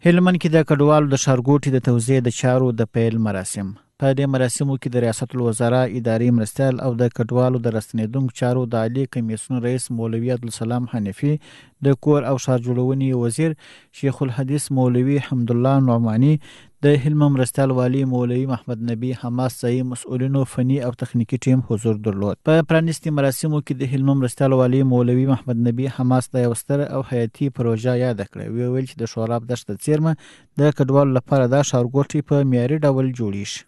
هلمند کې د کډوالو د ښارګوټي د توزیع د چارو د پیل مراسم. په دې مراسمو کې د ریاست الوزرا اداري مرستیال او د کډوالو د راستنېدونکو چارو د عالی کمیسیون رئیس مولوي عبدالسلام حنفي، د کور او ښار جوړونې وزیر شیخ الحدیث مولوي حمدالله نعماني، د هلمند مرستیال والي مولوي محمد نبی حماس ځایي مسؤلینو فني او تخنیکي ټیم حضور درلود. په پرانیستي مراسمو کې د هلمند مرستیال والي مولوي محمد نبی حماس د یو ستر او حیاتي پروژه یاد کړه. ویل چې د شوراب دښت د څیرمه د کډوالو لپاره دا ښارګوټي په معیاري ډول جوړیږي.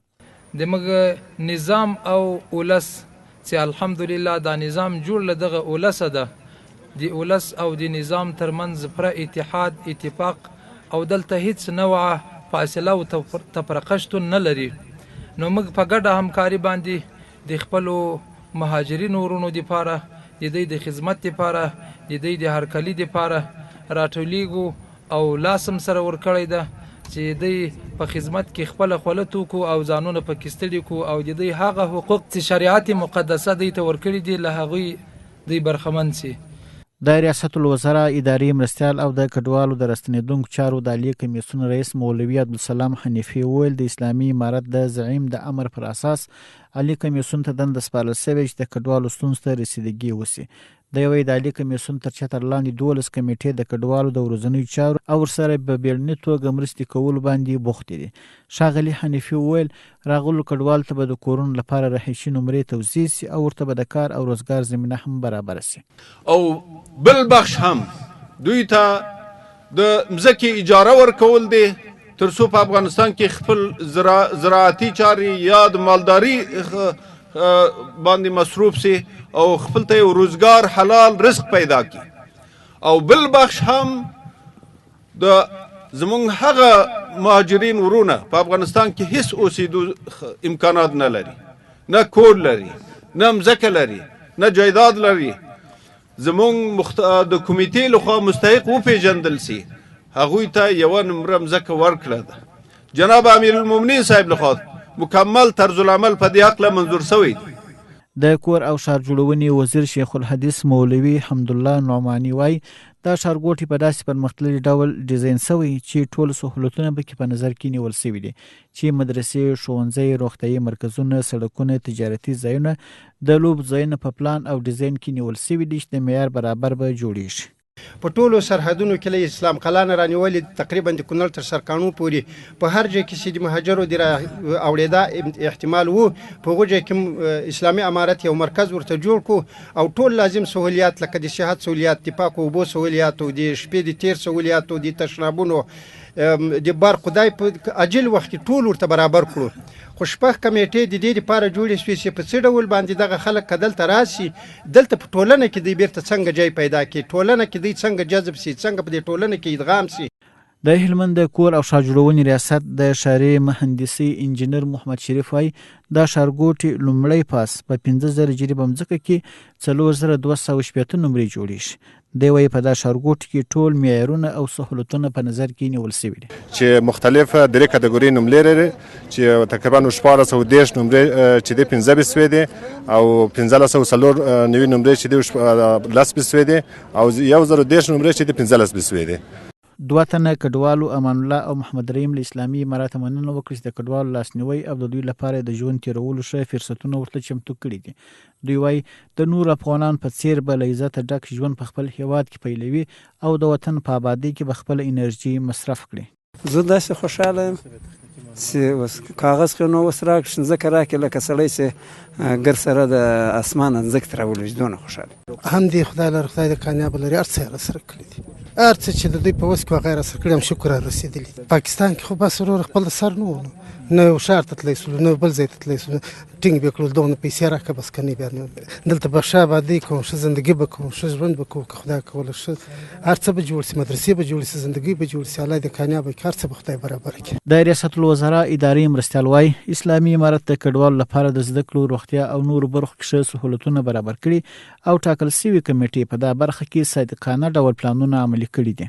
دمغه نظام او اولس چې الحمدلله دا نظام جوړ لدغه اولس ده، د اولس او د نظام ترمنځ پر اتحاد اتفاق او دلته هیڅ نوعه فاصله او تفرقه شتون نه لري. نو موږ په ګډه همکاري باندې د خپلو مهاجرینو ورونو دپاره، د دوی د خدمت دپاره، د دوی د هرکلي دپاره راټولیږو او لاس هم سره ورکړی ده چې دوی په خدمت کې خپله خوله توکو او ځانونه پکې ستړي کو او د دوی هغه حقوق چې شریعت مقدسه دوی ته ورکړي دي له هغوی دوی برخمن سي. د ریاست الوزرا اداري مرستیال او د کډوالو د راستنېدونکو چارو د عالی کمیسیون رئیس مولوي عبدالسلام حنفي وویل د اسلامي امارت د زعیم د امر پر اساس عالی کمیسیون ته دنده سپارل شوې چې د کډوالو ستونزو ته رسیدګي وسي. د یوې د عالی کمیسیون تر چتر لاندې 12 کمیټې د کډوالو د ورځنیو چارو او ورسره په بیړني توګه مرستې کولو باندې بوختې دي. ښاغلي حنفي وویل راغلو کډوالو ته به د کورونو لپاره رهایشي نمرې توزیع سي او ورته به د کار او روزګار زمینه هم برابره سي. او بل بخش هم دوی ته د مځکې اجاره ورکول دي تر څو په افغانستان کې خپل زراعتي چارې یا د مالداري باندې مصروف سي او خپل ته یو روزګار حلال رزق پیدا کی. او بل بخش هم د زمونږ هغه مهاجرین ورونه په افغانستان کې هیڅ اوسېدو امکانات نه لري، نه کور لري، نه مځکه لري، نه جایداد لري. زمونږ د کمیټې لخوا مستحق وپېژندل سي، هغوی ته یوه نمره مځکه ورکړه ده. جناب امیر المؤمنین صاحب لخوا مکمل طرز العمل په دې حق له منظور شوی دی. د کور او ښار جوړونې وزیر شیخ الحدیث مولوي حمدالله نعماني وایي دا ښارګوټي په داسې پرمختللي ډول ډیزاین شوی چې ټول سهولتونه پکې په نظر کې نیول شوي دي چې مدرسې، ښوونځي، روغتیايي مرکزونه، سړکونه، تجارتي ځایونه، د لوب ځایونه په پلان او ډیزاین کې نیول شوي دي چې د معیار برابر به جوړیږي. په ټولو سرحدونو کې له اسلام قلعه نه رانیولې تقریبا د کونړ تر سرکاڼو پورې په هر ځای کې چې د مهاجرو د اوړېدا احتمال وو په هغو ځای کې اسلامي امارت یو مرکز ورته جوړ کړو او ټول لازم سهولیات لکه د صحت سهولیات، د پاکو اوبو سهولیات او د شپې د تیر سهولیات او د تشنابونو د بار خدای په عاجل وخت کې ټول ورته برابر کړو. خو شپږ کمیټې د دې لپاره جوړې شوې چې په څه ډول باندې دغه خلک که دلته راشي دلته په ټولنه کې دوی بیرته څنګه ځای پیدا کړي، ټولنه کې دوی څنګه جذب سي، څنګه په دې ټولنه کې ادغام سي. د هلمند د کور او ښار جوړونې ریاست د ښاري مهندسي انجینر محمد شریف وایي دا ښارګوټي لومړی پاس په 15,000 جریبه مځکه کې 4,260 نمرې جوړیږي. دی وایي په دا ښارګوټي کې ټول معیارونه او سهولتونه په نظر کې نیول شوي دي چې مختلف درې کټګوري نمرې لري چې تقریبا 1410 نمرې چې د 15 سوي دي او 1590 نمرې چې د 10 سوي دي او 1010 نمرې چې د 15 سوي دي. 2 تنه کډوالو امان الله او محمد رحیم له اسلامي امارت مننه وکړي چې د کډوالو لاسنیوي او د دوی لپاره د ژوند تیرولو ښه فرصتونه ورته چمتو کړي دي. دوی وایي د نور افغانان په څیر به له عزته ډک ژوند په خپل هیواد کې پیلوي او د وطن په آبادۍ کې به خپله انرژي مصرف کړي. زه داسې خوشحاله یم چې اوس کاغذ خو نو اوس راکړه ځمکه راکړې لکه سړی چې ګر سره د اسمانه ځمکې ته راولوېږي دونه خوشحاله هم دې خدای لره خدای د کامیابه لري، هر څه یې راسره کړي دي، هر څه چې د دوی په وس کې هغه یې راسره کړي، هم شکر یې رسېدلي دي. پاکستان کې خو بس ورور خپل د سر نه و، نه یو ښار ته تللی سولو، نه بل ځای ته تللی سولو، ټینګ به کړو دونه پیسې راکړه بس که نه بیا دلته به ښه ابادي کوم، ښه زندګي به کوم، ښه ژوند به کوو که خدای کوله، ښه هر څه به جوړ سي، مدرسې به جوړ سي، زندګي به جوړ سي، الله دې کامیابه کړي، هر څه به خدای برابر کړي. د ریاست الوزرا اداري مرستیال وایي اسلامي امارت د کډوالو لپاره د زده کړو، روغتیا او نورو برخو کې ښه سهولتونه برابر کړي او ټاکل شوي کمیټې په دا برخه کې صادقانه ډول پلانونه عملي کړي دي.